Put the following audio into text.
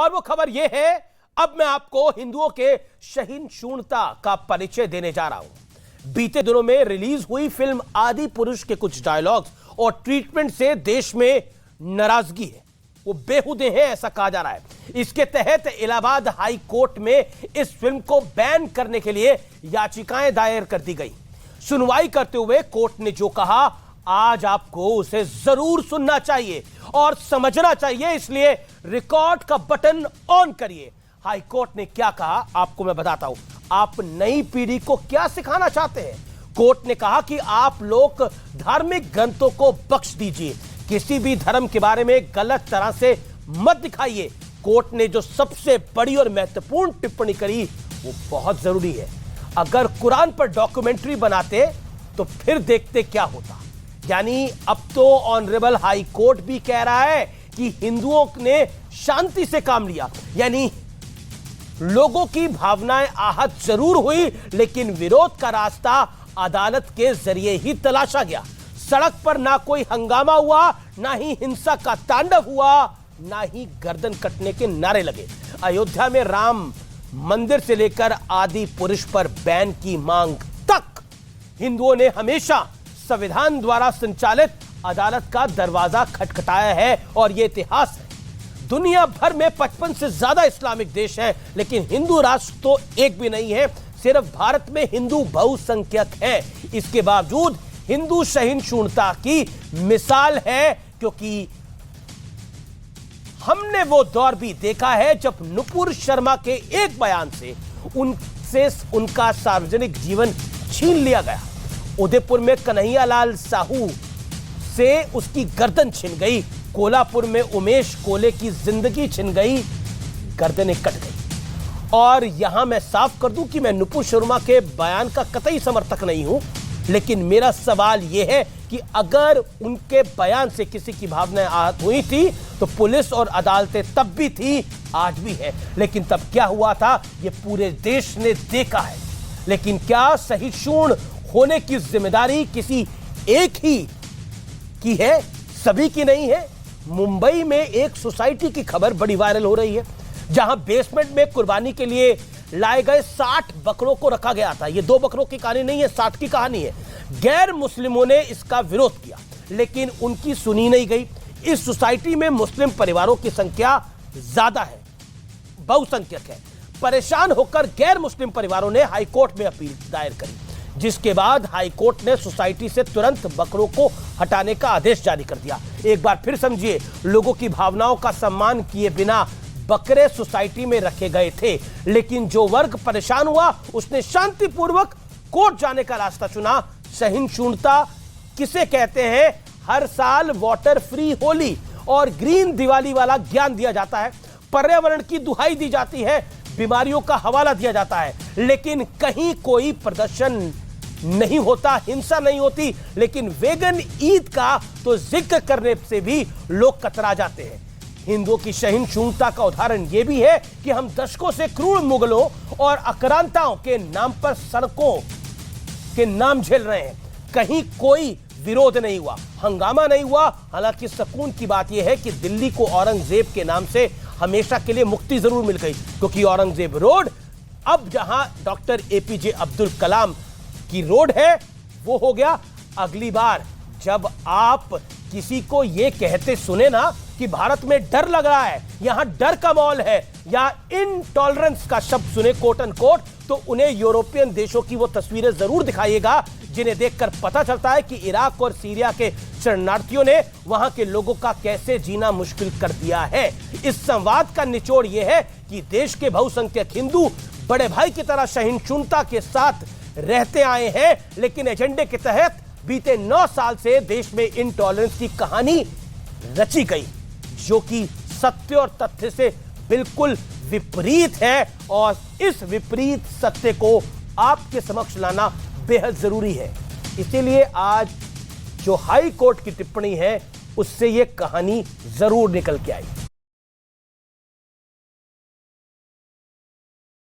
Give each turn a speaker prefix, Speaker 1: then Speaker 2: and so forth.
Speaker 1: और वो खबर यह है, अब मैं आपको हिंदुओं के सहिष्णुता का परिचय देने जा रहा हूं। बीते दिनों में रिलीज हुई फिल्म आदि पुरुष के कुछ डायलॉग्स और ट्रीटमेंट से देश में नाराजगी है, वो बेहुदे हैं ऐसा कहा जा रहा है। इसके तहत इलाहाबाद हाई कोर्ट में इस फिल्म को बैन करने के लिए याचिकाएं दायर कर दी गई। सुनवाई करते हुए कोर्ट ने जो कहा, आज आपको उसे जरूर सुनना चाहिए और समझना चाहिए, इसलिए रिकॉर्ड का बटन ऑन करिए। हाई कोर्ट ने क्या कहा आपको मैं बताता हूं। आप नई पीढ़ी को क्या सिखाना चाहते हैं? कोर्ट ने कहा कि आप लोग धार्मिक ग्रंथों को बख्श दीजिए, किसी भी धर्म के बारे में गलत तरह से मत दिखाइए। कोर्ट ने जो सबसे बड़ी और महत्वपूर्ण टिप्पणी करी वो बहुत जरूरी है। अगर कुरान पर डॉक्यूमेंट्री बनाते तो फिर देखते क्या होता। यानी अब तो ऑनरेबल हाई कोर्ट भी कह रहा है कि हिंदुओं ने शांति से काम लिया, यानी लोगों की भावनाएं आहत जरूर हुई, लेकिन विरोध का रास्ता अदालत के जरिए ही तलाशा गया। सड़क पर ना कोई हंगामा हुआ, ना ही हिंसा का तांडव हुआ, ना ही गर्दन कटने के नारे लगे। अयोध्या में राम मंदिर से लेकर आदि पुरुष पर बैन की मांग तक हिंदुओं ने हमेशा संविधान द्वारा संचालित अदालत का दरवाजा खटखटाया है। और यह इतिहास है, दुनिया भर में 55 से ज्यादा इस्लामिक देश हैं, लेकिन हिंदू राष्ट्र तो एक भी नहीं है। सिर्फ भारत में हिंदू बहुसंख्यक है। इसके बावजूद हिंदू सहिष्णुता की मिसाल है, क्योंकि हमने वो दौर भी देखा है जब नुपुर शर्मा के एक बयान से उनका सार्वजनिक जीवन छीन लिया गया। उदयपुर में कन्हैयालाल साहू से उसकी गर्दन छिन गई, कोल्हापुर में उमेश कोले की जिंदगी छिन गई, गर्दनें कट गई। और यहां मैं साफ कर दूं कि मैं नुपुर शर्मा के बयान का कतई समर्थक नहीं हूं, लेकिन मेरा सवाल यह है कि अगर उनके बयान से किसी की भावनाएं आहत हुई थी तो पुलिस और अदालतें तब भी थी, आज भी है। लेकिन तब क्या हुआ था यह पूरे देश ने देखा है। लेकिन क्या सहिष्णु होने की जिम्मेदारी किसी एक ही की है, सभी की नहीं है? मुंबई में एक सोसाइटी की खबर बड़ी वायरल हो रही है, जहां बेसमेंट में कुर्बानी के लिए लाए गए 60 बकरों को रखा गया था। यह 2 बकरों की कहानी नहीं है, 60 की कहानी है। गैर मुस्लिमों ने इसका विरोध किया, लेकिन उनकी सुनी नहीं गई। इस सोसाइटी में मुस्लिम परिवारों की संख्या ज्यादा है, बहुसंख्यक है। परेशान होकर गैर मुस्लिम परिवारों ने हाईकोर्ट में अपील दायर करी, जिसके बाद हाईकोर्ट ने सोसाइटी से तुरंत बकरों को हटाने का आदेश जारी कर दिया। एक बार फिर समझिए, लोगों की भावनाओं का सम्मान किए बिना बकरे सोसाइटी में रखे गए थे, लेकिन जो वर्ग परेशान हुआ उसने शांतिपूर्वक कोर्ट जाने का रास्ता चुना। सहिष्णुता किसे कहते हैं? हर साल वाटर फ्री होली और ग्रीन दिवाली वाला ज्ञान दिया जाता है, पर्यावरण की दुहाई दी जाती है, बीमारियों का हवाला दिया जाता है, लेकिन कहीं कोई प्रदर्शन नहीं होता, हिंसा नहीं होती। लेकिन वेगन ईद का तो जिक्र करने से भी लोग कतरा जाते हैं। हिंदुओं की सहिष्णुता का उदाहरण यह भी है कि हम दशकों से क्रूर मुगलों और आक्रांताओं के नाम पर सड़कों के नाम झेल रहे हैं, कहीं कोई विरोध नहीं हुआ, हंगामा नहीं हुआ। हालांकि सुकून की बात यह है कि दिल्ली को औरंगजेब के नाम से हमेशा के लिए मुक्ति जरूर मिल गई, क्योंकि औरंगजेब रोड अब जहां डॉक्टर एपीजे अब्दुल कलाम की रोड है वो हो गया। अगली बार जब आप किसी को यह कहते सुने ना कि भारत में डर लग रहा है, यहां डर का माहौल है, या इनटॉलरेंस का शब्द सुने कोट एंड कोट, तो उन्हें यूरोपियन देशों की वो तस्वीरें जरूर दिखाइएगा जिन्हें देखकर पता चलता है कि इराक और सीरिया के शरणार्थियों ने वहां के लोगों का कैसे जीना मुश्किल कर दिया है। इस संवाद का निचोड़ यह है कि देश के बहुसंख्यक हिंदू बड़े भाई की तरह सहिष्णुता के साथ रहते आए हैं, लेकिन एजेंडे के तहत बीते 9 साल से देश में इनटॉलरेंस की कहानी रची गई, जो कि सत्य और तथ्य से बिल्कुल विपरीत है। और इस विपरीत सत्य को आपके समक्ष लाना बेहद जरूरी है। इसीलिए आज जो हाई कोर्ट की टिप्पणी है उससे यह कहानी जरूर निकल के आई।